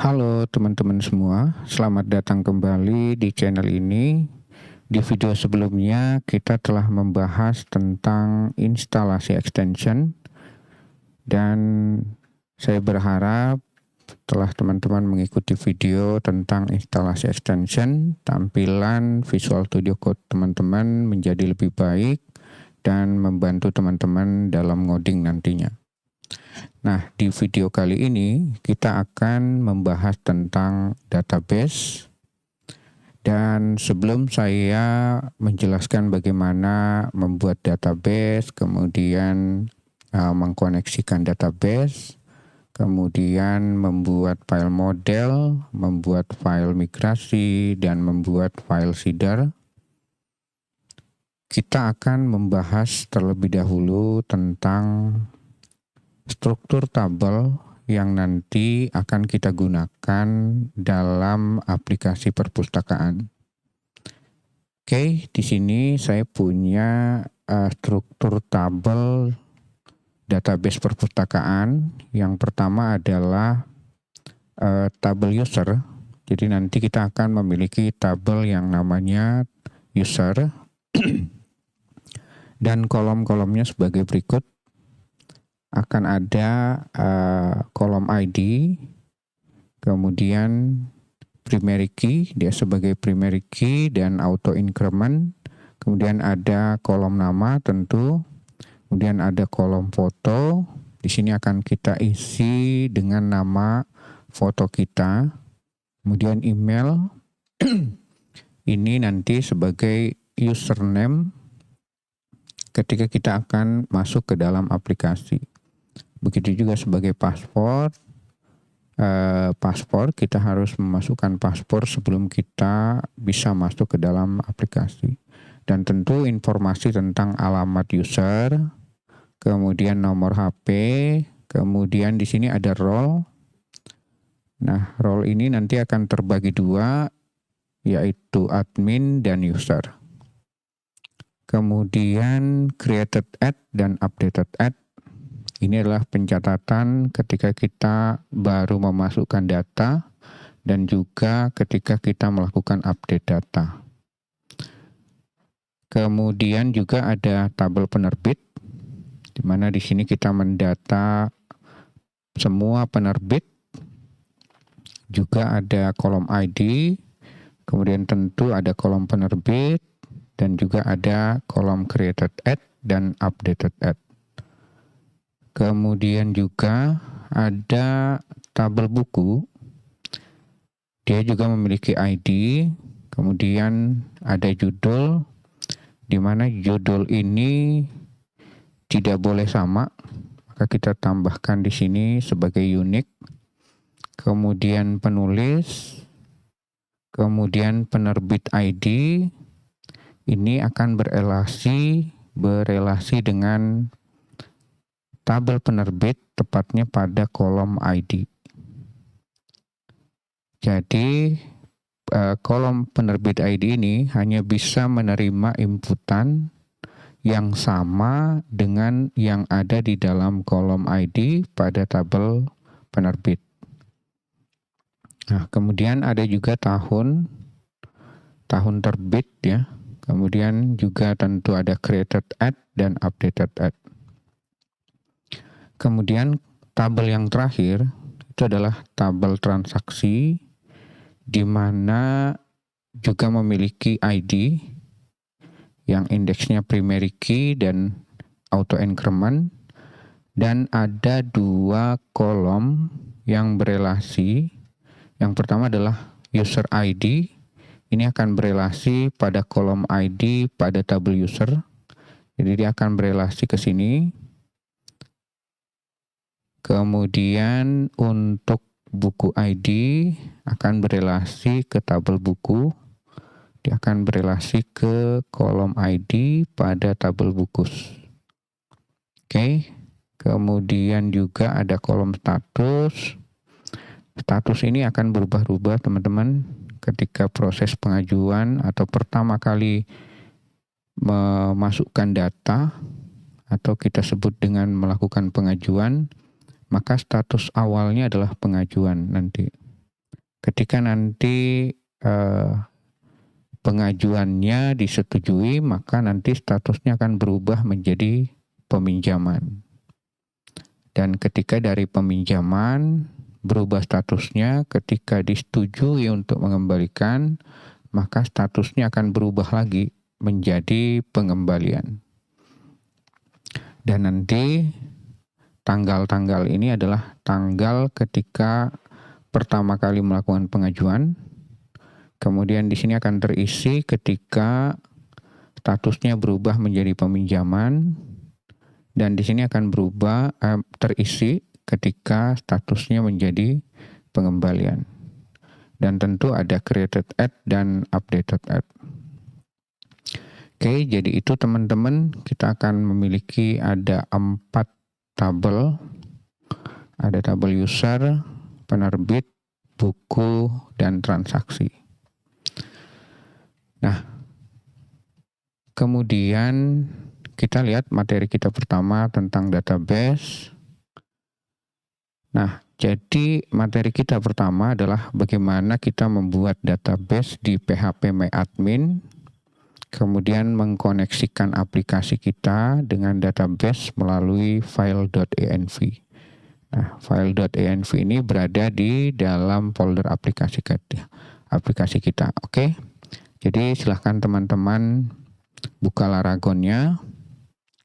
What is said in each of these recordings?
Halo teman-teman semua, selamat datang kembali di channel ini. Di video sebelumnya kita telah membahas tentang instalasi extension dan saya berharap setelah teman-teman mengikuti video tentang instalasi extension, tampilan Visual Studio Code teman-teman menjadi lebih baik dan membantu teman-teman dalam ngoding nantinya. Nah, di video kali ini kita akan membahas tentang database. Dan sebelum saya menjelaskan bagaimana membuat database, kemudian mengkoneksikan database, kemudian membuat file model, membuat file migrasi, dan membuat file seeder, kita akan membahas terlebih dahulu tentang struktur tabel yang nanti akan kita gunakan dalam aplikasi perpustakaan. Oke, di sini saya punya struktur tabel database perpustakaan. Yang pertama adalah tabel user. Jadi nanti kita akan memiliki tabel yang namanya user dan kolom-kolomnya sebagai berikut. Akan ada kolom ID, kemudian primary key, dia sebagai primary key dan auto increment, kemudian ada kolom nama tentu, kemudian ada kolom foto, di sini akan kita isi dengan nama foto kita, kemudian email, ini nanti sebagai username ketika kita akan masuk ke dalam aplikasi. Begitu juga sebagai paspor, kita harus memasukkan paspor sebelum kita bisa masuk ke dalam aplikasi. Dan tentu informasi tentang alamat user, kemudian nomor HP, kemudian di sini ada role. Nah, role ini nanti akan terbagi dua, yaitu admin dan user. Kemudian created at dan updated at. Ini adalah pencatatan ketika kita baru memasukkan data dan juga ketika kita melakukan update data. Kemudian juga ada tabel penerbit, di mana di sini kita mendata semua penerbit. Juga ada kolom ID, kemudian tentu ada kolom penerbit, dan juga ada kolom created at dan updated at. Kemudian juga ada tabel buku, dia juga memiliki ID, kemudian ada judul, di mana judul ini tidak boleh sama, maka kita tambahkan di sini sebagai unique. Kemudian penulis, kemudian penerbit ID, ini akan berelasi dengan tabel penerbit, tepatnya pada kolom ID. Jadi kolom penerbit ID ini hanya bisa menerima inputan yang sama dengan yang ada di dalam kolom ID pada tabel penerbit. Nah, kemudian ada juga tahun terbit ya. Kemudian juga tentu ada created at dan updated at. Kemudian tabel yang terakhir itu adalah tabel transaksi, di mana juga memiliki ID yang indeksnya primary key dan auto increment, dan ada dua kolom yang berelasi. Yang pertama adalah user ID, ini akan berelasi pada kolom ID pada tabel user, jadi dia akan berelasi ke sini. Kemudian untuk buku ID akan berelasi ke tabel buku. Dia akan berelasi ke kolom ID pada tabel buku. Oke. Kemudian juga ada kolom status. Status ini akan berubah-ubah teman-teman ketika proses pengajuan atau pertama kali memasukkan data atau kita sebut dengan melakukan pengajuan. Maka status awalnya adalah pengajuan nanti. Ketika nanti pengajuannya disetujui, maka nanti statusnya akan berubah menjadi peminjaman. Dan ketika dari peminjaman berubah statusnya, ketika disetujui untuk mengembalikan, maka statusnya akan berubah lagi menjadi pengembalian. Dan nanti tanggal-tanggal ini adalah tanggal ketika pertama kali melakukan pengajuan. Kemudian di sini akan terisi ketika statusnya berubah menjadi peminjaman, dan di sini akan berubah terisi ketika statusnya menjadi pengembalian. Dan tentu ada created at dan updated at. Oke, jadi itu teman-teman, kita akan memiliki ada 4 tabel. Ada tabel user, penerbit, buku, dan transaksi. Nah, kemudian kita lihat materi kita pertama tentang database. Nah, jadi materi kita pertama adalah bagaimana kita membuat database di PHP MyAdmin, kemudian mengkoneksikan aplikasi kita dengan database melalui file.env. Nah, file.env ini berada di dalam folder aplikasi kita. Oke. Jadi silahkan teman-teman buka Laragonnya.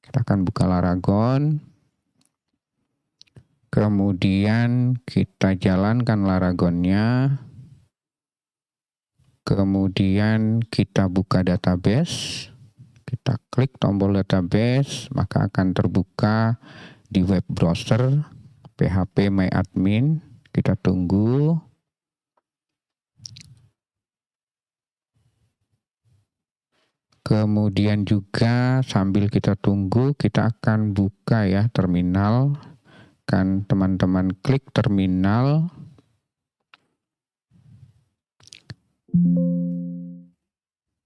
Kita akan buka Laragon. Kemudian kita jalankan Laragonnya. Kemudian kita buka database. Kita klik tombol database, maka akan terbuka di web browser PHP MyAdmin. Kita tunggu. Kemudian juga sambil kita tunggu, kita akan buka ya terminal. Kan teman-teman klik terminal.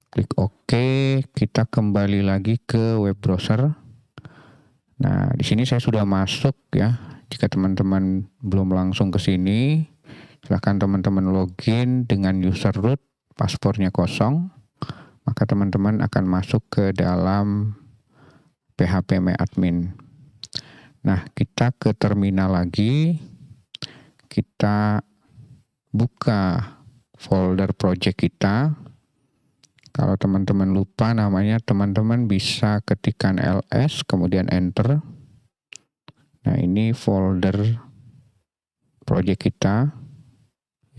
Klik OK, kita kembali lagi ke web browser. Nah, di sini saya sudah masuk ya. Jika teman-teman belum langsung ke sini, silahkan teman-teman login dengan user root, paspornya kosong. Maka teman-teman akan masuk ke dalam PHP MyAdmin. Nah, kita ke terminal lagi. Kita buka folder project kita. Kalau teman-teman lupa namanya, teman-teman bisa ketikkan ls, kemudian enter. Nah, ini folder project kita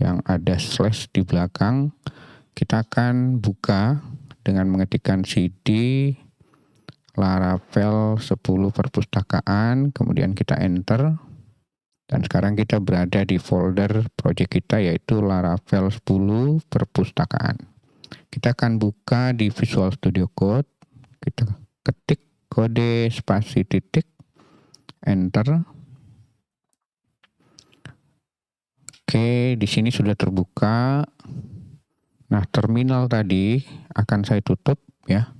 yang ada slash di belakang. Kita akan buka dengan mengetikkan cd Laravel 10 perpustakaan, kemudian kita enter. Dan sekarang kita berada di folder project kita yaitu Laravel 10 perpustakaan. Kita akan buka di Visual Studio Code. Kita ketik kode spasi titik, enter. Oke, di sini sudah terbuka. Nah, terminal tadi akan saya tutup ya.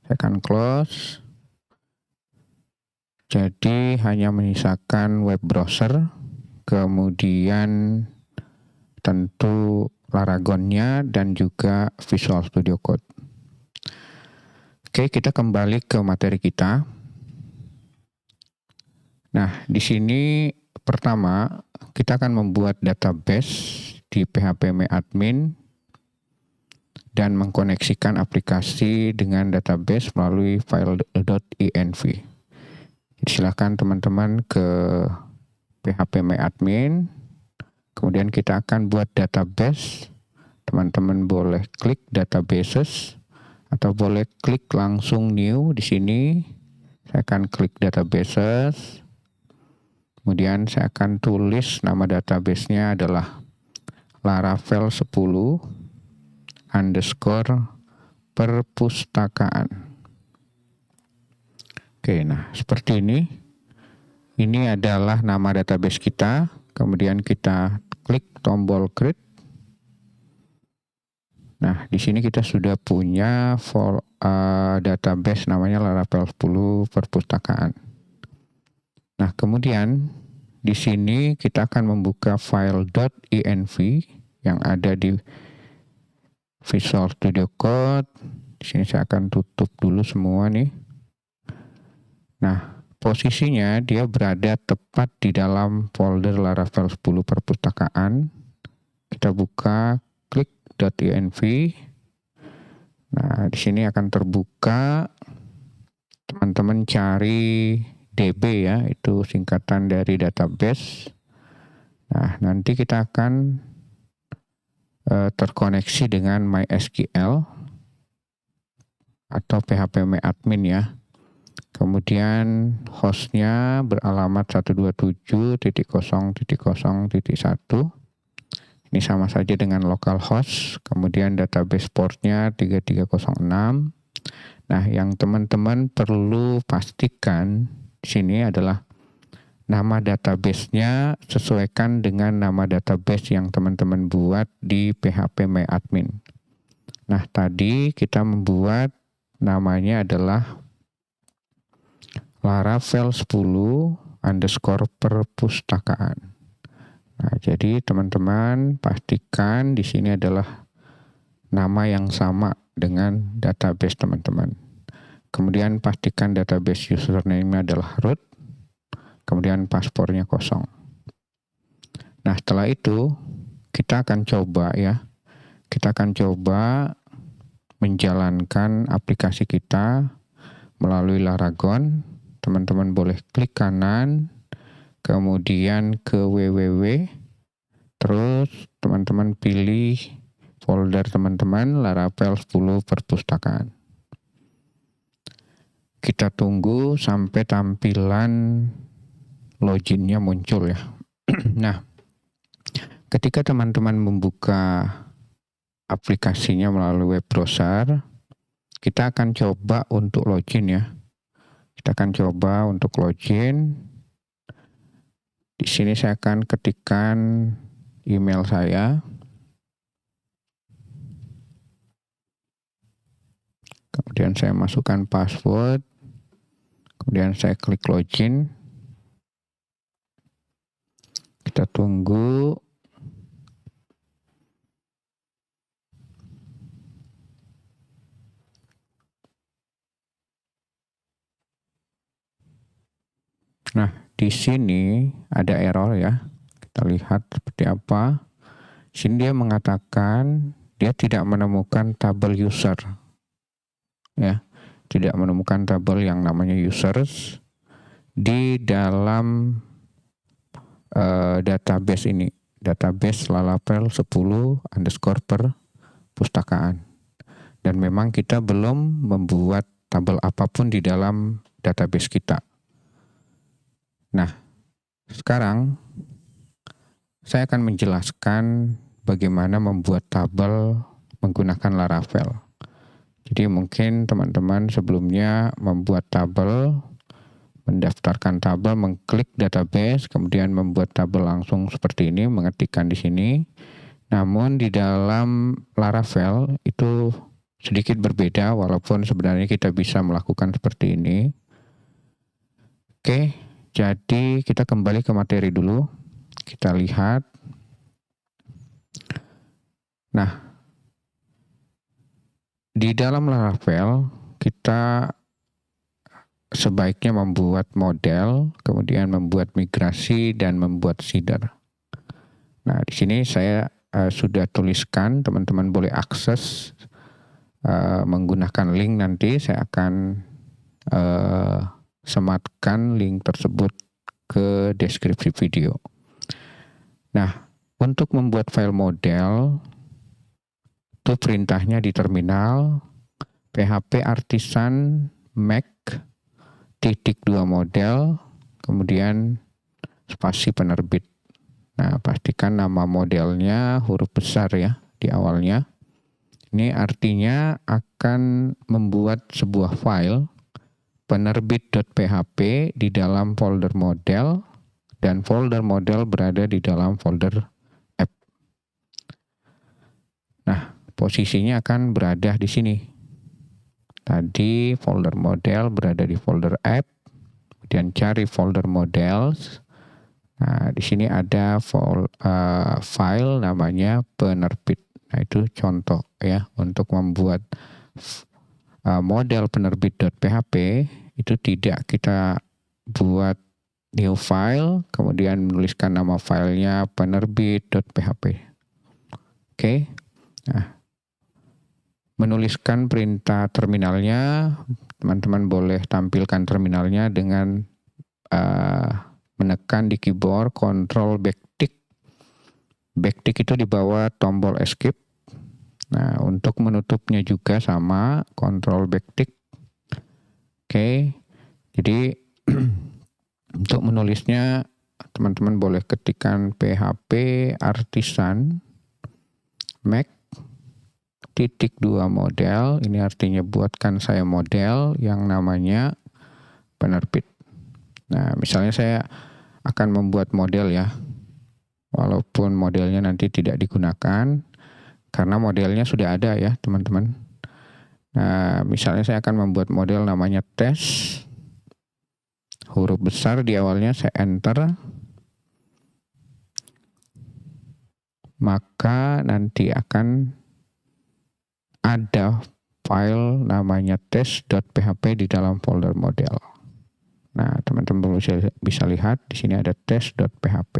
Saya akan close. Jadi hanya menyisakan web browser, kemudian tentu Laragonnya dan juga Visual Studio Code. Oke, kita kembali ke materi kita. Nah, di sini pertama kita akan membuat database di PHP MyAdmin dan mengkoneksikan aplikasi dengan database melalui file.env. Silakan teman-teman ke PHP MyAdmin, kemudian kita akan buat database. Teman-teman boleh klik databases atau boleh klik langsung new di sini. Saya akan klik databases. Kemudian saya akan tulis nama databasenya adalah Laravel 10 underscore perpustakaan. Oke, nah seperti ini. Ini adalah nama database kita. Kemudian kita klik tombol create. Nah, di sini kita sudah punya database namanya Laravel 10 perpustakaan. Nah, kemudian di sini kita akan membuka file.env yang ada di Visual Studio Code. Di sini saya akan tutup dulu semua nih. Nah, posisinya dia berada tepat di dalam folder Laravel 10 perpustakaan. Kita buka, klik .env. Nah, di sini akan terbuka. Teman-teman cari DB ya, itu singkatan dari database. Nah, nanti kita akan terkoneksi dengan MySQL atau phpMyAdmin ya. Kemudian hostnya beralamat 127.0.0.1. Ini sama saja dengan localhost. Kemudian database portnya 3306. Nah, yang teman-teman perlu pastikan di sini adalah nama database-nya sesuaikan dengan nama database yang teman-teman buat di phpMyAdmin. Nah, tadi kita membuat namanya adalah Laravel 10_perpustakaan. Nah, jadi teman-teman pastikan di sini adalah nama yang sama dengan database teman-teman. Kemudian pastikan database username adalah root. Kemudian paspornya kosong. Nah, setelah itu kita akan coba ya. Kita akan coba menjalankan aplikasi kita melalui Laragon. Teman-teman boleh klik kanan, kemudian ke www, terus teman-teman pilih folder teman-teman Laravel 10 perpustakaan. Kita tunggu sampai tampilan loginnya muncul ya. Nah, ketika teman-teman membuka aplikasinya melalui web browser, kita akan coba untuk login ya. Kita akan coba untuk login. Di sini saya akan ketikkan email saya. Kemudian saya masukkan password. Kemudian saya klik login. Kita tunggu. Nah, di sini ada error ya. Kita lihat seperti apa. Di sini dia mengatakan dia tidak menemukan tabel user. Ya, tidak menemukan tabel yang namanya users di dalam database ini. Database Laravel 10_perpustakaan. Dan memang kita belum membuat tabel apapun di dalam database kita. Nah, sekarang saya akan menjelaskan bagaimana membuat tabel menggunakan Laravel. Jadi mungkin teman-teman sebelumnya membuat tabel, mendaftarkan tabel, mengklik database, kemudian membuat tabel langsung seperti ini, mengetikkan di sini. Namun di dalam Laravel itu sedikit berbeda, walaupun sebenarnya kita bisa melakukan seperti ini. Oke, jadi kita kembali ke materi dulu. Kita lihat. Nah, di dalam Laravel kita sebaiknya membuat model, kemudian membuat migrasi dan membuat seeder. Nah, di sini saya sudah tuliskan, teman-teman boleh akses menggunakan link nanti. Saya akan sematkan link tersebut ke deskripsi video. Nah, untuk membuat file model itu perintahnya di terminal php artisan make _2 model, kemudian spasi penerbit. Nah, pastikan nama modelnya huruf besar ya di awalnya. Ini artinya akan membuat sebuah file penerbit.php di dalam folder model, dan folder model berada di dalam folder app. Nah, posisinya akan berada di sini. Tadi folder model berada di folder app, kemudian cari folder models. Nah, di sini ada file namanya penerbit. Nah, itu contoh ya untuk membuat model penerbit.php itu tidak kita buat new file, kemudian menuliskan nama filenya penerbit.php. Oke. Nah, menuliskan perintah terminalnya, teman-teman boleh tampilkan terminalnya dengan menekan di keyboard Ctrl backtick. Backtick itu di bawah tombol escape. Nah, untuk menutupnya juga sama, Ctrl backtick. Oke. Jadi untuk menulisnya teman-teman boleh ketikkan PHP artisan Mac .2 model. Ini artinya buatkan saya model yang namanya penerbit. Nah, misalnya saya akan membuat model ya, walaupun modelnya nanti tidak digunakan karena modelnya sudah ada ya teman-teman. Nah, misalnya saya akan membuat model namanya tes, huruf besar di awalnya, saya enter, maka nanti akan ada file namanya tes.php di dalam folder model. Nah, teman-teman bisa lihat di sini ada tes.php.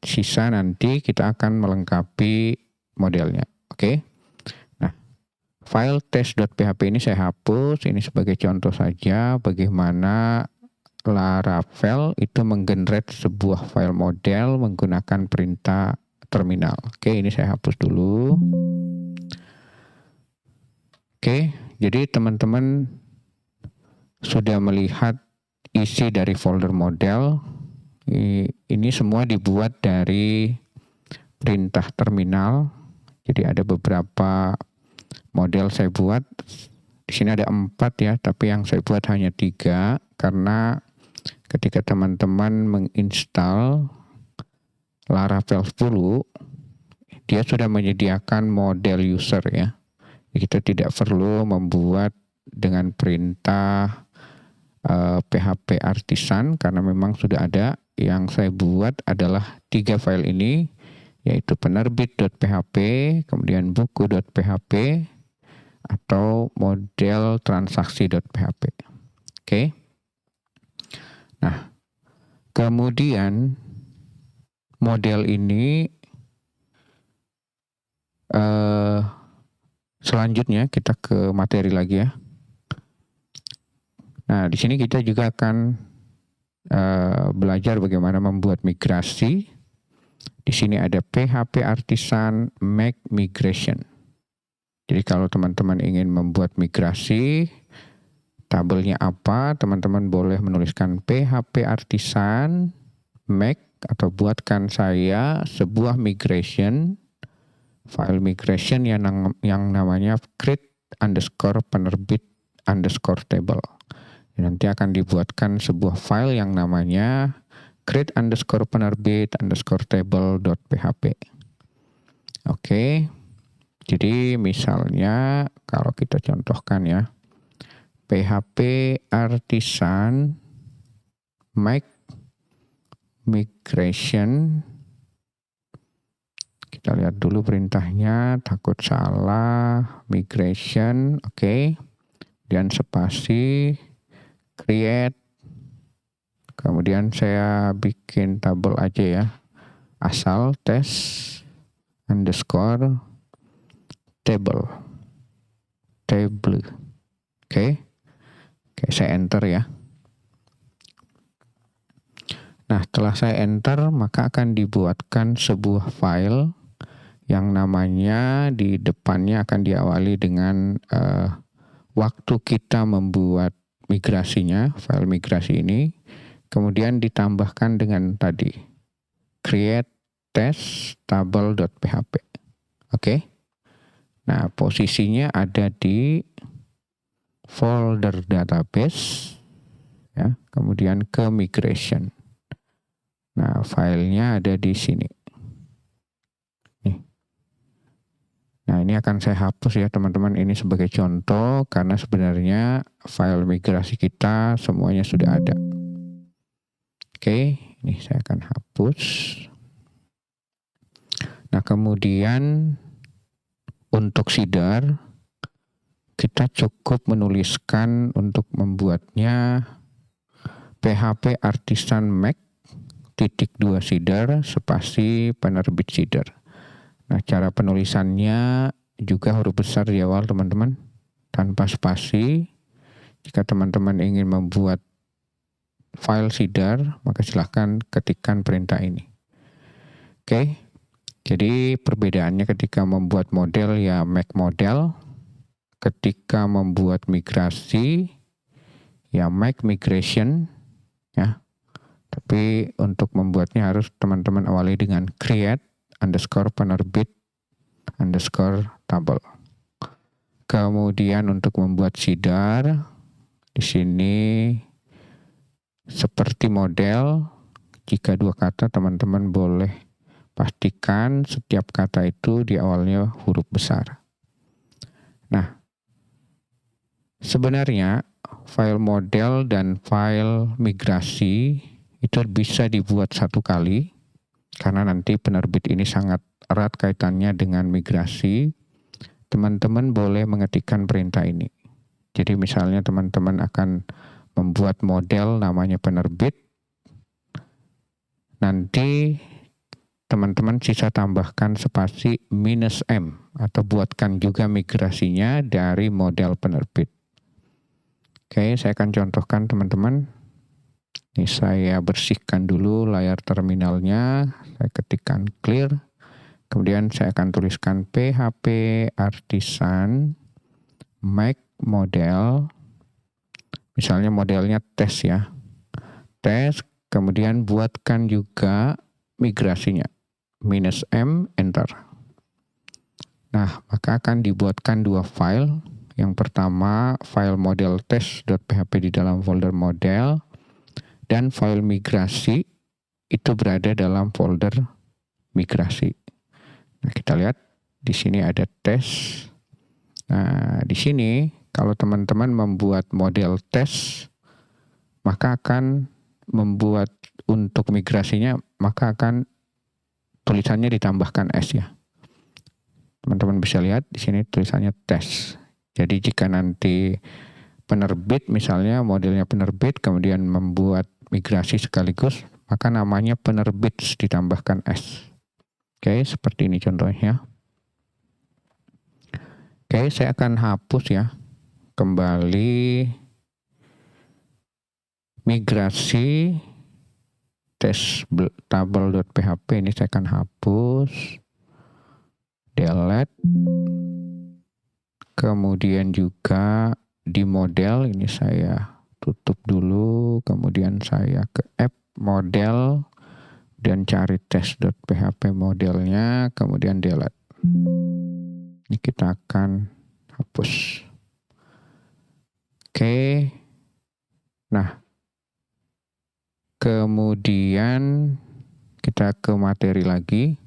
Sisa nanti kita akan melengkapi modelnya. Oke. Nah, file tes.php ini saya hapus. Ini sebagai contoh saja bagaimana Laravel itu menggenerate sebuah file model menggunakan perintah terminal. Oke, ini saya hapus dulu. Oke, jadi teman-teman sudah melihat isi dari folder model. Ini semua dibuat dari perintah terminal. Jadi ada beberapa model saya buat. Di sini ada 4 ya, tapi yang saya buat hanya 3 karena ketika teman-teman menginstal Laravel 10, dia sudah menyediakan model user ya. Kita tidak perlu membuat dengan perintah PHP artisan karena memang sudah ada. Yang saya buat adalah 3 file ini, yaitu penerbit.php, kemudian buku.php, atau model transaksi.php. Oke. Nah, kemudian model ini selanjutnya kita ke materi lagi ya. Nah, di sini kita juga akan belajar bagaimana membuat migrasi. Di sini ada PHP artisan Make Migration. Jadi kalau teman-teman ingin membuat migrasi, tabelnya apa, teman-teman boleh menuliskan PHP artisan Make atau buatkan saya sebuah migration, file migration yang namanya create_penerbit_table. Nanti akan dibuatkan sebuah file yang namanya create_penerbit_table.php. Oke. Jadi misalnya kalau kita contohkan ya, PHP artisan make migration. Kita lihat dulu perintahnya, takut salah. Migration, oke. Dan spasi create. Kemudian saya bikin tabel aja ya. Asal test_table. Oke. Oke, saya enter ya. Nah, setelah saya enter, maka akan dibuatkan sebuah file yang namanya di depannya akan diawali dengan waktu kita membuat migrasinya, file migrasi ini, kemudian ditambahkan dengan tadi create test_table.php. Oke. Nah, posisinya ada di folder database ya, kemudian ke migration. Nah, filenya ada di sini. Nih. Nah, ini akan saya hapus ya teman-teman, ini sebagai contoh karena sebenarnya file migrasi kita semuanya sudah ada. Oke, Ini saya akan hapus. Nah, kemudian untuk seeder, kita cukup menuliskan untuk membuatnya PHP Artisan Mac .2 seeder spasi penerbit seeder. Nah, cara penulisannya juga huruf besar di awal teman-teman, tanpa spasi. Jika teman-teman ingin membuat file seeder, maka silahkan ketikkan perintah ini. Oke, jadi perbedaannya ketika membuat model ya Mac model, ketika membuat migrasi ya Mac migration ya. Tapi untuk membuatnya harus teman-teman awali dengan create underscore penerbit underscore table. Kemudian untuk membuat seeder, di sini seperti model, jika dua kata teman-teman boleh pastikan setiap kata itu di awalnya huruf besar. Nah, sebenarnya file model dan file migrasi itu bisa dibuat satu kali, karena nanti penerbit ini sangat erat kaitannya dengan migrasi. Teman-teman boleh mengetikkan perintah ini. Jadi misalnya teman-teman akan membuat model namanya penerbit, nanti teman-teman sisa tambahkan spasi -m atau buatkan juga migrasinya dari model penerbit. Oke, saya akan contohkan teman-teman. Ini saya bersihkan dulu layar terminalnya, saya ketikkan clear, kemudian saya akan tuliskan PHP Artisan Mac model, misalnya modelnya tes ya, tes, kemudian buatkan juga migrasinya, -m, enter. Nah, maka akan dibuatkan dua file. Yang pertama file model test.php di dalam folder model, dan file migrasi itu berada dalam folder migrasi. Nah, kita lihat di sini ada tes. Nah, di sini kalau teman-teman membuat model tes, maka akan membuat untuk migrasinya, maka akan tulisannya ditambahkan S ya. Teman-teman bisa lihat di sini tulisannya tes. Jadi jika nanti penerbit misalnya modelnya penerbit kemudian membuat migrasi sekaligus, maka namanya penerbit ditambahkan S. Oke, seperti ini contohnya. Oke, saya akan hapus ya. Kembali migrasi table.php ini saya akan hapus. Delete. Kemudian juga di model ini saya tutup dulu, kemudian saya ke app model dan cari test.php modelnya, kemudian delete. Ini kita akan hapus. Oke. Nah, kemudian kita ke materi lagi.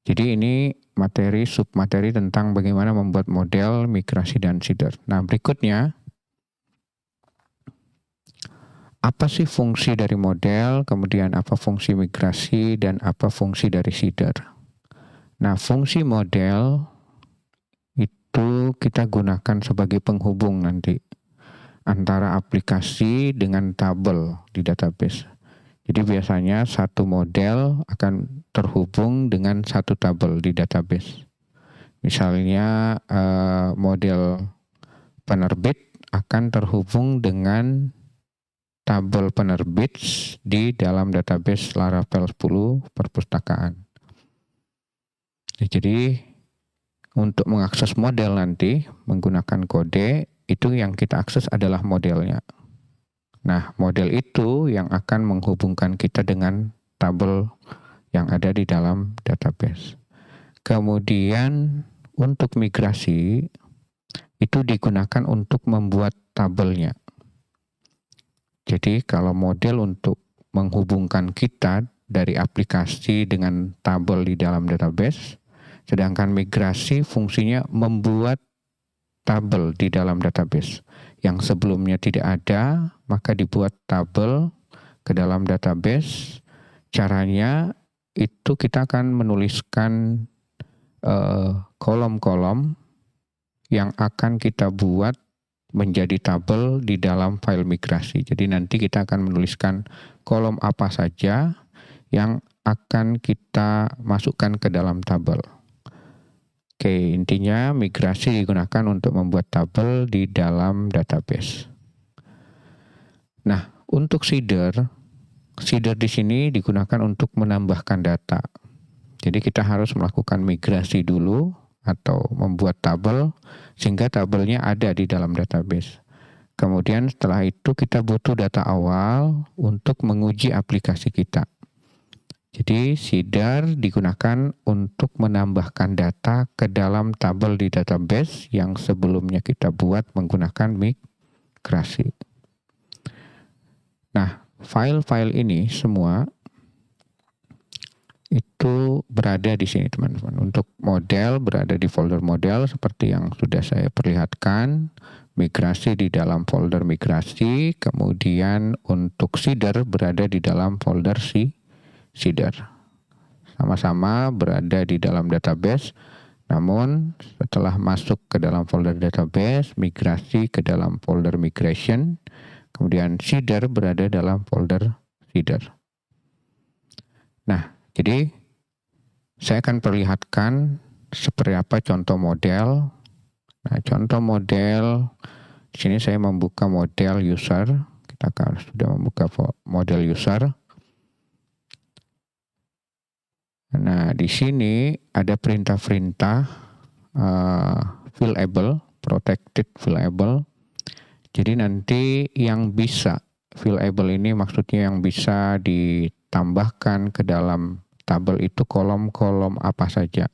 Jadi ini materi submateri tentang bagaimana membuat model, migrasi, dan seeder. Nah, berikutnya apa sih fungsi dari model, kemudian apa fungsi migrasi, dan apa fungsi dari seeder. Nah, fungsi model itu kita gunakan sebagai penghubung nanti antara aplikasi dengan tabel di database. Jadi biasanya satu model akan terhubung dengan satu tabel di database. Misalnya model penerbit akan terhubung dengan tabel penerbit di dalam database Laravel 10 perpustakaan. Jadi untuk mengakses model nanti menggunakan kode, itu yang kita akses adalah modelnya. Nah, model itu yang akan menghubungkan kita dengan tabel yang ada di dalam database. Kemudian untuk migrasi itu digunakan untuk membuat tabelnya. Jadi kalau model untuk menghubungkan kita dari aplikasi dengan tabel di dalam database, sedangkan migrasi fungsinya membuat tabel di dalam database. Yang sebelumnya tidak ada, maka dibuat tabel, ke dalam database. Caranya itu kita akan menuliskan kolom-kolom yang akan kita buat menjadi tabel di dalam file migrasi. Jadi nanti kita akan menuliskan kolom apa saja yang akan kita masukkan ke dalam tabel. Oke, intinya migrasi digunakan untuk membuat tabel di dalam database. Nah, untuk seeder di sini digunakan untuk menambahkan data. Jadi kita harus melakukan migrasi dulu atau membuat tabel sehingga tabelnya ada di dalam database. Kemudian setelah itu kita butuh data awal untuk menguji aplikasi kita. Jadi seeder digunakan untuk menambahkan data ke dalam tabel di database yang sebelumnya kita buat menggunakan migrasi. Nah, file-file ini semua itu berada di sini teman-teman. Untuk model berada di folder model seperti yang sudah saya perlihatkan. Migrasi di dalam folder migrasi. Kemudian untuk seeder berada di dalam folder seeder. Sama-sama berada di dalam database. Namun setelah masuk ke dalam folder database, migrasi ke dalam folder migration. Kemudian seeder berada dalam folder seeder. Nah, jadi saya akan perlihatkan seperti apa contoh model. Nah, contoh model di sini saya membuka model user. Kita akan sudah membuka model user. Nah, di sini ada perintah-perintah fillable, protected fillable. Jadi nanti yang bisa fillable ini maksudnya yang bisa ditambahkan ke dalam tabel itu kolom-kolom apa saja.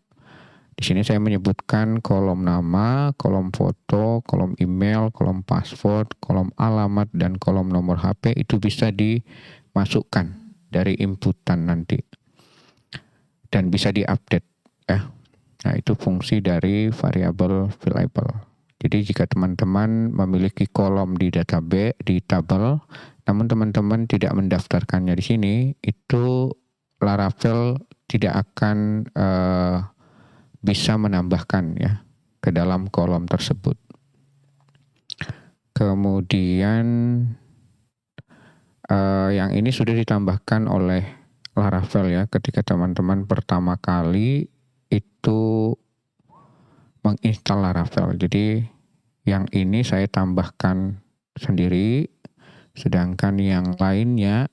Di sini saya menyebutkan kolom nama, kolom foto, kolom email, kolom password, kolom alamat, dan kolom nomor HP itu bisa dimasukkan dari inputan nanti. Dan bisa diupdate ya. Nah, itu fungsi dari variabel fillable. Jadi jika teman-teman memiliki kolom di database, di tabel, namun teman-teman tidak mendaftarkannya di sini, itu Laravel tidak akan bisa menambahkan ya ke dalam kolom tersebut. Kemudian yang ini sudah ditambahkan oleh Laravel ya ketika teman-teman pertama kali itu menginstal Laravel. Jadi yang ini saya tambahkan sendiri, sedangkan yang lainnya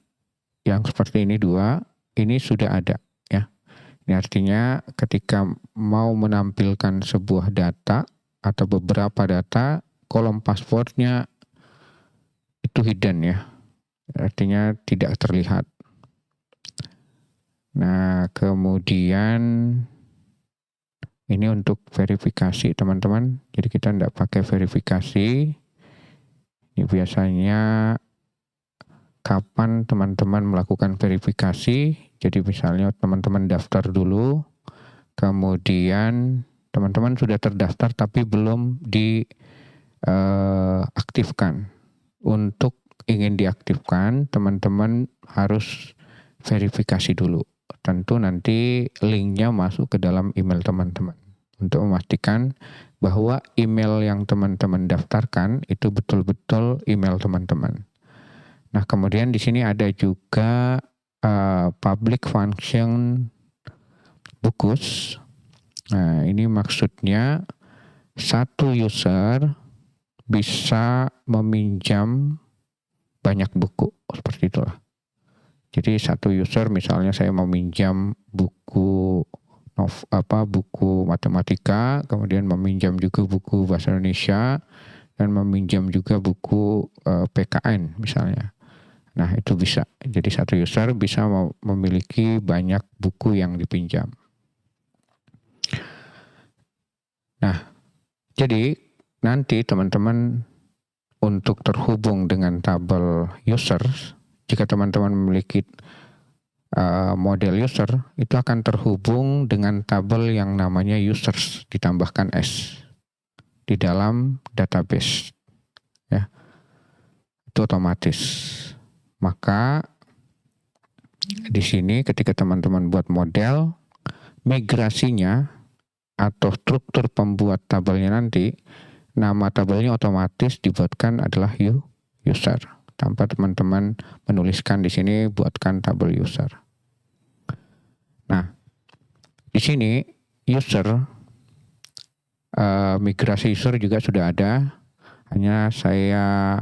yang seperti ini dua, ini sudah ada ya. Ini artinya ketika mau menampilkan sebuah data atau beberapa data, kolom passwordnya itu hidden ya. Artinya tidak terlihat. Nah, kemudian ini untuk verifikasi teman-teman. Jadi kita tidak pakai verifikasi. Ini biasanya kapan teman-teman melakukan verifikasi. Jadi misalnya teman-teman daftar dulu. Kemudian teman-teman sudah terdaftar tapi belum diaktifkan. Untuk ingin diaktifkan, teman-teman harus verifikasi dulu. Tentu nanti linknya masuk ke dalam email teman-teman untuk memastikan bahwa email yang teman-teman daftarkan itu betul-betul email teman-teman. Nah, kemudian di sini ada juga public function bookus. Nah, ini maksudnya satu user bisa meminjam banyak buku seperti itulah. Jadi satu user misalnya saya meminjam buku buku matematika, kemudian meminjam juga buku bahasa Indonesia, dan meminjam juga buku PKN misalnya. Nah, itu bisa. Jadi satu user bisa memiliki banyak buku yang dipinjam. Nah, jadi nanti teman-teman untuk terhubung dengan tabel users, jika teman-teman memiliki model user, itu akan terhubung dengan tabel yang namanya users, ditambahkan S di dalam database. Ya, itu otomatis. Maka Di sini ketika teman-teman buat model, migrasinya atau struktur pembuat tabelnya nanti, nama tabelnya otomatis dibuatkan adalah user. Tanpa teman-teman menuliskan di sini buatkan tabel user. Nah, di sini user, migrasi user juga sudah ada. Hanya saya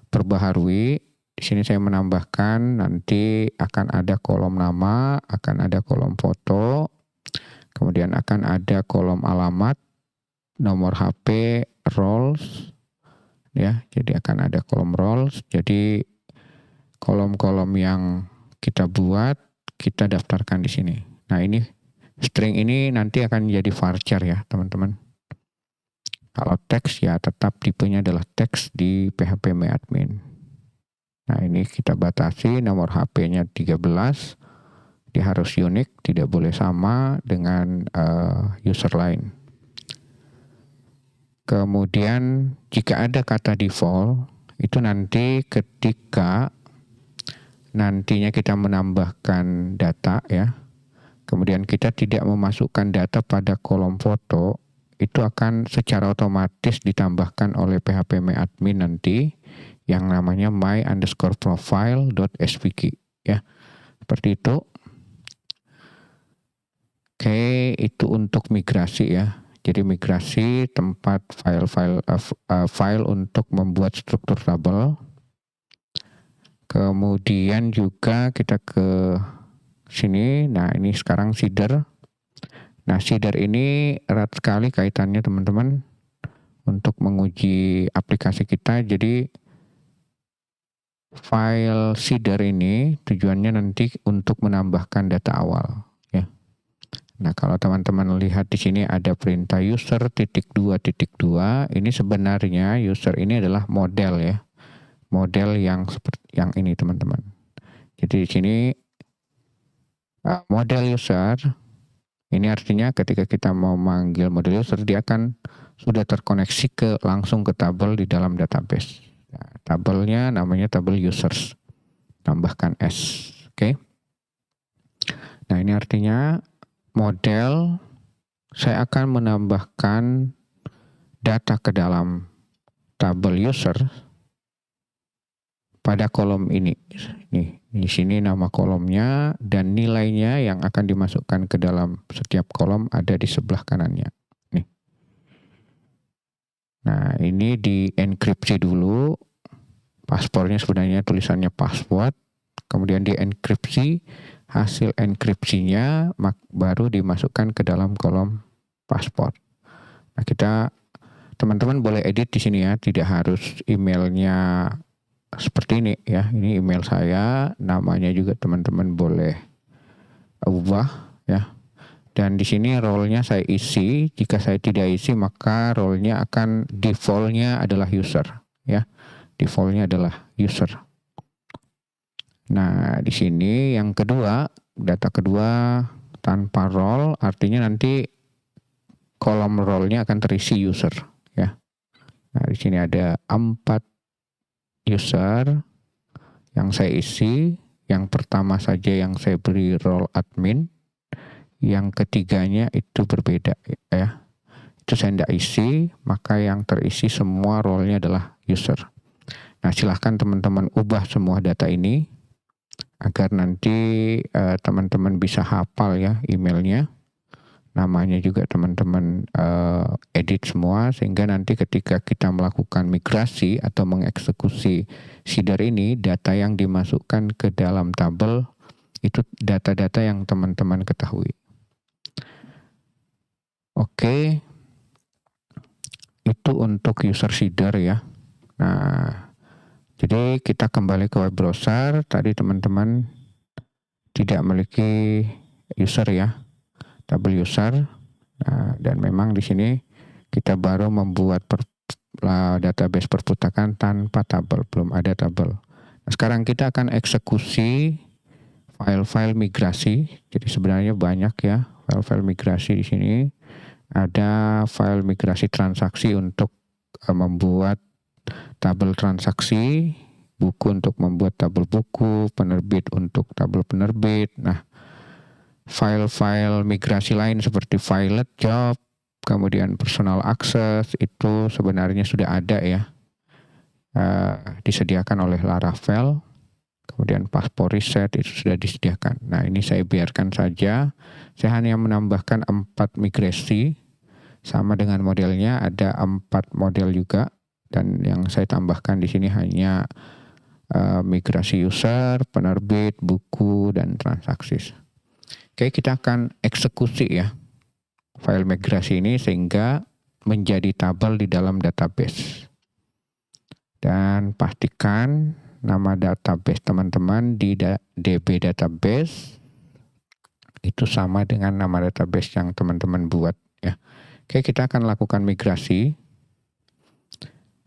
perbaharui. Di sini saya menambahkan nanti akan ada kolom nama, akan ada kolom foto, kemudian akan ada kolom alamat, nomor HP, roles, ya. Jadi akan ada kolom roles. Jadi kolom-kolom yang kita buat kita daftarkan di sini. Nah, ini string ini nanti akan jadi varchar ya, teman-teman. Kalau teks ya tetap tipenya adalah teks di PHP MyAdmin. Nah, ini kita batasi nomor HP-nya 13. Dia harus unik, tidak boleh sama dengan user lain. Kemudian jika ada kata default, itu nanti ketika nantinya kita menambahkan data ya, kemudian kita tidak memasukkan data pada kolom foto, itu akan secara otomatis ditambahkan oleh PHP MyAdmin nanti yang namanya my_profile.svg ya. Seperti itu. Oke, itu untuk migrasi ya. Jadi migrasi tempat file untuk membuat struktur tabel. Kemudian juga kita ke sini. Nah, ini sekarang seeder. Nah, seeder ini erat sekali kaitannya teman-teman untuk menguji aplikasi kita. Jadi file seeder ini tujuannya nanti untuk menambahkan data awal ya. Nah, kalau teman-teman lihat di sini ada perintah user.2.2, ini sebenarnya user ini adalah model ya. Model yang seperti yang ini teman-teman. Jadi di sini model user ini artinya ketika kita mau manggil model user dia akan sudah terkoneksi langsung ke tabel di dalam database. Nah, tabelnya namanya tabel users. Tambahkan S. Oke. Nah, ini artinya model saya akan menambahkan data ke dalam tabel user pada kolom ini. Nih, di sini nama kolomnya dan nilainya yang akan dimasukkan ke dalam setiap kolom ada di sebelah kanannya. Nih. Nah, ini di enkripsi dulu. Paspornya sebenarnya tulisannya password, kemudian di enkripsi, hasil enkripsinya baru dimasukkan ke dalam kolom paspor. Nah, teman-teman boleh edit di sini ya, tidak harus emailnya seperti ini ya. Ini email saya, namanya juga teman-teman boleh ubah ya. Dan di sini role-nya saya isi. Jika saya tidak isi maka role-nya akan default-nya adalah user ya. Default-nya adalah user. Nah, di sini yang kedua, data kedua tanpa role artinya nanti kolom role-nya akan terisi user ya. Nah, di sini ada 4 user yang saya isi. Yang pertama saja yang saya beri role admin. Yang ketiganya itu berbeda ya. Itu saya tidak isi, maka yang terisi semua role-nya adalah user. Nah, silahkan teman-teman ubah semua data ini agar nanti teman-teman bisa hafal ya emailnya. Namanya juga teman-teman edit semua sehingga nanti ketika kita melakukan migrasi atau mengeksekusi seeder ini, data yang dimasukkan ke dalam tabel itu data-data yang teman-teman ketahui. Oke. Itu untuk user seeder ya. Nah, jadi kita kembali ke web browser. Tadi teman-teman tidak memiliki user ya, tabel user. Nah, dan memang di sini kita baru membuat database perputakan tanpa tabel, belum ada tabel. Nah, sekarang kita akan eksekusi file-file migrasi. Jadi sebenarnya banyak ya file-file migrasi di sini. Ada file migrasi transaksi untuk membuat tabel transaksi buku untuk membuat tabel buku, penerbit untuk tabel penerbit. Nah, file-file migrasi lain seperti Violet Job, kemudian personal access itu sebenarnya sudah ada ya, disediakan oleh Laravel. Kemudian paspor riset itu sudah disediakan. Nah, ini saya biarkan saja. Saya hanya menambahkan 4 migrasi. Sama dengan modelnya, ada 4 model juga. Dan yang saya tambahkan di sini hanya migrasi user, penerbit, buku, dan transaksi. Oke, kita akan eksekusi ya file migrasi ini sehingga menjadi tabel di dalam database. Dan pastikan nama database teman-teman di DB database itu sama dengan nama database yang teman-teman buat ya. Oke, kita akan lakukan migrasi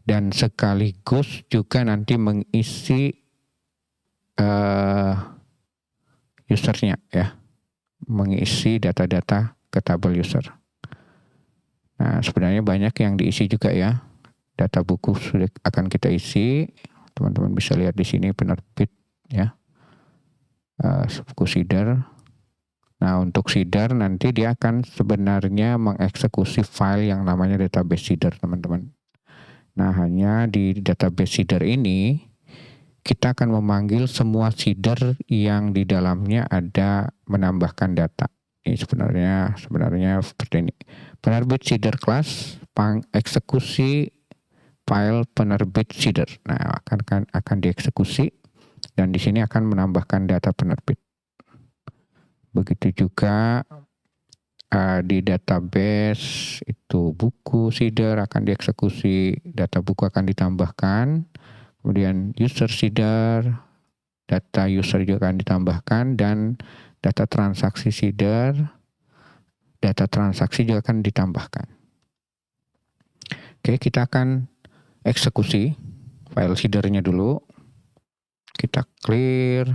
dan sekaligus juga nanti mengisi usernya ya, mengisi data-data ke tabel user. Nah, sebenarnya banyak yang diisi juga ya. Data buku sudah akan kita isi. Teman-teman bisa lihat di sini penerbit ya, buku seeder. Nah, untuk seeder nanti dia akan sebenarnya mengeksekusi file yang namanya database seeder, teman-teman. Nah, hanya di database seeder ini kita akan memanggil semua seeder yang di dalamnya ada menambahkan data. Ini sebenarnya seperti ini. Penerbit seeder class, eksekusi file penerbit seeder. Nah, akan dieksekusi dan di sini akan menambahkan data penerbit. Begitu juga di database itu buku seeder akan dieksekusi, data buku akan ditambahkan. Kemudian user seeder, data user juga akan ditambahkan, dan data transaksi seeder, data transaksi juga akan ditambahkan. Oke, kita akan eksekusi file seedernya dulu. Kita clear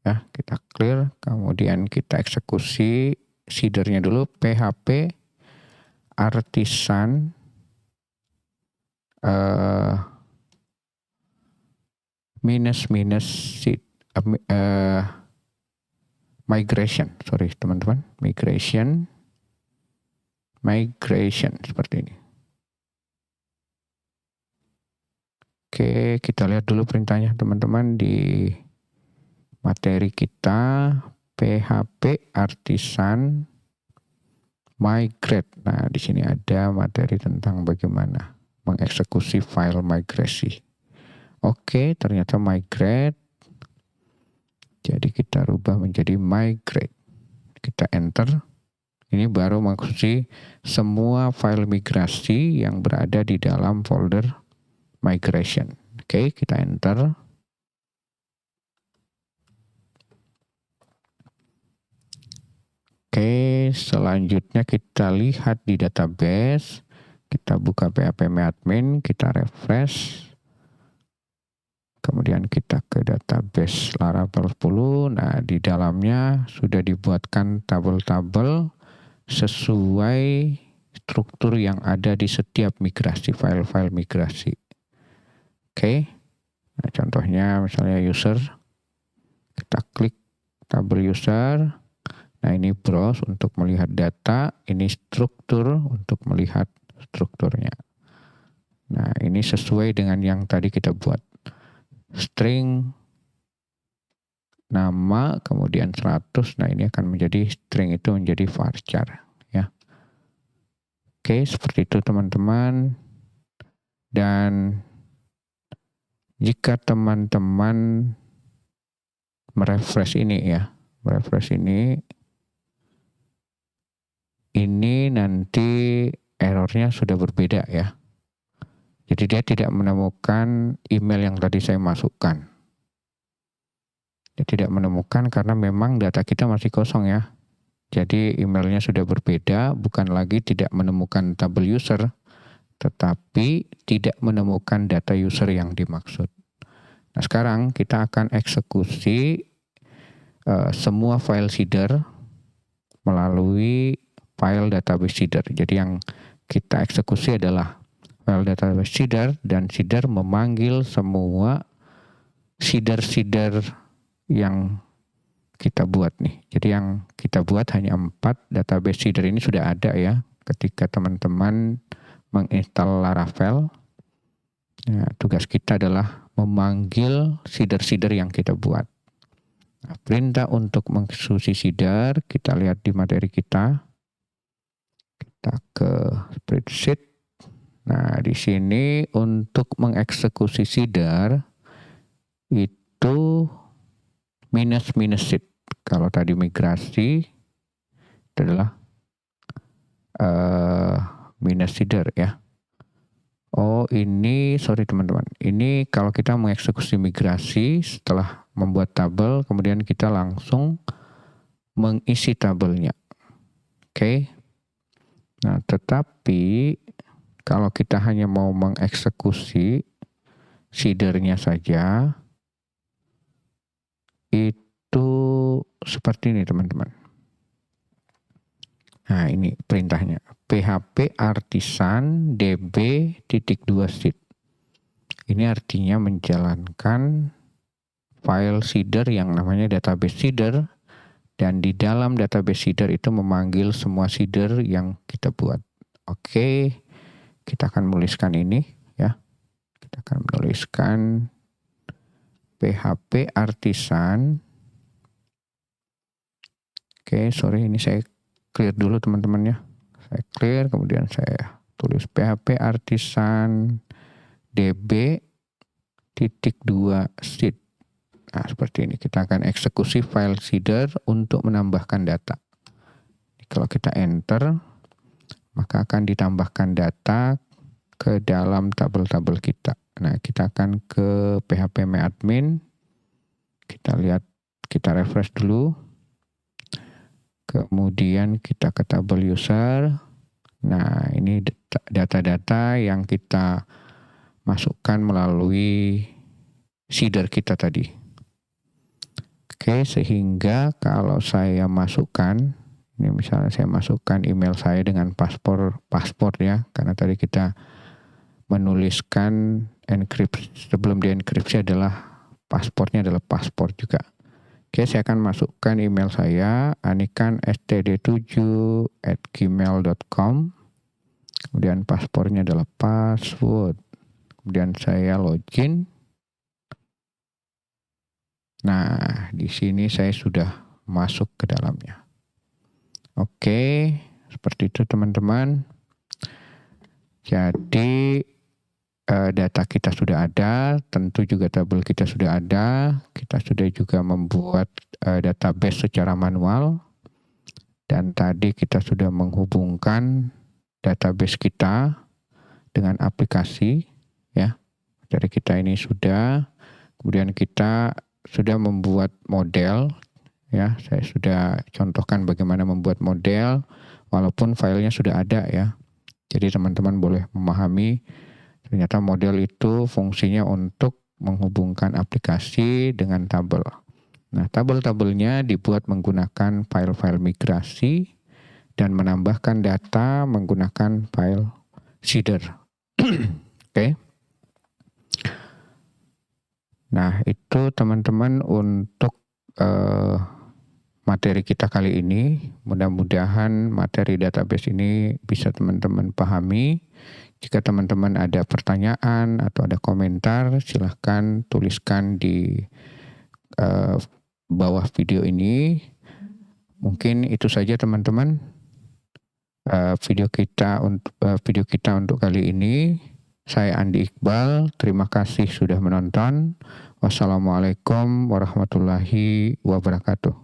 ya, kita clear, kemudian kita eksekusi seedernya dulu. PHP artisan migration, sorry teman-teman, migration seperti ini. Oke, kita lihat dulu perintahnya teman-teman di materi kita, PHP artisan migrate. Nah, di sini ada materi tentang bagaimana mengeksekusi file migrasi. Oke, ternyata migrate. Jadi kita rubah menjadi migrate. Kita enter. Ini baru mengeksekusi semua file migrasi yang berada di dalam folder migration. Oke, kita enter. Oke, selanjutnya kita lihat di database. Kita buka PHP admin, kita refresh. Kemudian kita ke database Laravel 10. Nah, di dalamnya sudah dibuatkan tabel-tabel sesuai struktur yang ada di setiap migrasi, file-file migrasi. Oke, nah, contohnya misalnya user, kita klik tabel user. Nah, ini browse untuk melihat data, ini struktur untuk melihat strukturnya. Nah, ini sesuai dengan yang tadi kita buat. String, nama, kemudian 100. Nah, ini akan menjadi string itu menjadi varchar ya. Oke, seperti itu teman-teman. Dan jika teman-teman merefresh ini ya, ini nanti errornya sudah berbeda ya. Jadi dia tidak menemukan email yang tadi saya masukkan. Dia tidak menemukan karena memang data kita masih kosong ya. Jadi emailnya sudah berbeda, bukan lagi tidak menemukan tabel user, tetapi tidak menemukan data user yang dimaksud. Nah, sekarang kita akan eksekusi semua file seeder melalui file database seeder. Jadi yang kita eksekusi adalah file database seeder, dan seeder memanggil semua seeder-seeder yang kita buat nih. Jadi yang kita buat hanya 4 database seeder ini sudah ada ya ketika teman-teman menginstal Laravel. Nah, tugas kita adalah memanggil seeder-seeder yang kita buat. Nah, perintah untuk mengeksekusi seeder kita lihat di materi kita. Kita ke spreadsheet. Nah, di sini untuk mengeksekusi seeder itu minus seed. Kalau tadi migrasi itu adalah minus seeder ya. Oh ini, sorry teman-teman. Ini kalau kita mengeksekusi migrasi setelah membuat tabel, kemudian kita langsung mengisi tabelnya. Oke. Nah, tetapi kalau kita hanya mau mengeksekusi seedernya saja, itu seperti ini teman-teman. Nah ini perintahnya, php artisan db.2seed. Ini artinya menjalankan file seeder yang namanya database seeder, dan di dalam database seeder itu memanggil semua seeder yang kita buat. Oke, kita akan menuliskan ini ya. Kita akan menuliskan php artisan. Oke, sorry ini saya clear dulu teman-teman ya. Saya clear, kemudian saya tulis php artisan db.2seed. Nah, seperti ini. Kita akan eksekusi file seeder untuk menambahkan data. Kalau kita enter, maka akan ditambahkan data ke dalam tabel-tabel kita. Nah, kita akan ke php-admin. Kita lihat, kita refresh dulu. Kemudian kita ke tabel user. Nah, ini data-data yang kita masukkan melalui seeder kita tadi. Oke, sehingga kalau saya masukkan, ini misalnya saya masukkan email saya dengan paspor ya, karena tadi kita menuliskan enkripsi, sebelum dienkripsi adalah paspornya adalah paspor juga. Oke, saya akan masukkan email saya, anikan std7@gmail.com. Kemudian paspornya adalah password. Kemudian saya login. Nah, di sini saya sudah masuk ke dalamnya. Oke, seperti itu teman-teman. Jadi data kita sudah ada, tentu juga tabel kita sudah ada. Kita sudah juga membuat database secara manual. Dan tadi kita sudah menghubungkan database kita dengan aplikasi ya. Dari kita ini sudah, kemudian kita sudah membuat model ya. Saya sudah contohkan bagaimana membuat model walaupun filenya sudah ada ya. Jadi teman-teman boleh memahami ternyata model itu fungsinya untuk menghubungkan aplikasi dengan tabel. Nah, tabel-tabelnya dibuat menggunakan file-file migrasi dan menambahkan data menggunakan file seeder. Oke. Nah, itu teman-teman untuk materi kita kali ini. Mudah-mudahan materi database ini bisa teman-teman pahami. Jika teman-teman ada pertanyaan atau ada komentar, silahkan tuliskan di bawah video ini. Mungkin itu saja teman-teman video kita untuk kali ini. Saya Andi Iqbal, terima kasih sudah menonton. Wassalamualaikum warahmatullahi wabarakatuh.